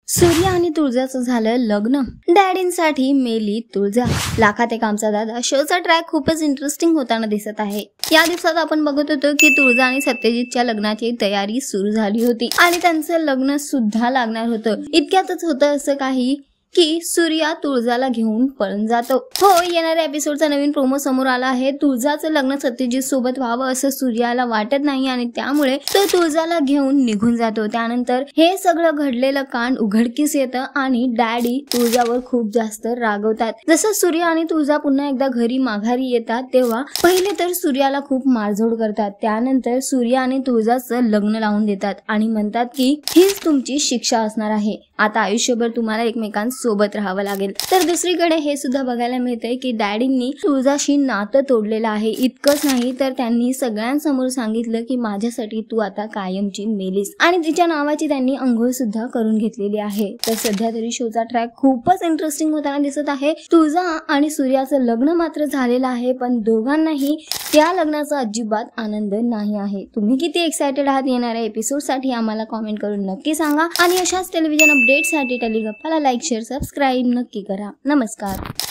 सूर्य आणि तुळजाचं झालं लग्न, डॅडींसाठी मेली तुळजा, लाखात एक आमचा दादा. शोचा ट्रॅक खूपच इंटरेस्टिंग होताना दिसत आहे. या दिवसात आपण बघत होतो की तुळजा आणि सत्यजितच्या लग्नाची तयारी सुरू झाली होती आणि त्यांचं लग्न सुद्धा लागणार होतं. इतक्यातच होतं असं काही की सूर्या तुळजाला घेऊन पळून जातो. हो, येणाऱ्या एपिसोडचा नवीन प्रोमो समोर आला आहे. तुळजाचं लग्न सत्यजित सोबत व्हावं असं सूर्याला वाटत नाही आणि त्यामुळे तो तुळजाला घेऊन निघून जातो. त्यानंतर हे सगळं घडलेलं कांड उघडकीस येतं आणि डॅडी तुळजावर खूप जास्त रागवतात. जसं सूर्य आणि तुळजा पुन्हा एकदा घरी माघारी येतात तेव्हा पहिले तर सूर्याला खूप मारझोड करतात. त्यानंतर सूर्य आणि तुळजाचं लग्न लावून देतात आणि म्हणतात की हीच तुमची शिक्षा असणार आहे. आता आयुष्यभर तुम्हाला एकमेकांसोबत राहावं लागेल. तर दुसरीकडे हे सुद्धा बघायला मिळतंय की डॅडींनी तुळजाशी नातं तोडलेलं आहे. इतकंच नाही तर त्यांनी सगळ्यांसमोर सांगितलं की माझ्यासाठी तू आता कायमची मेलीस आणि तिच्या नावाची त्यांनी अंघोळ सुद्धा करून घेतलेली आहे. तर सध्या तरी शोचा ट्रॅक खूपच इंटरेस्टिंग होताना दिसत आहे. तुळजा आणि सूर्याचं लग्न मात्र झालेलं आहे पण दोघांनाही त्या लग्नाचा अजिबात आनंद नाही आहे. तुम्ही किती एक्सायटेड आहात येणाऱ्या एपिसोडसाठी आम्हाला कॉमेंट करून नक्की सांगा आणि अशाच टेलिव्हिजन अपडेटसाठी टेलिगप्पाला लाईक शेअर सबस्क्राईब नक्की करा. नमस्कार.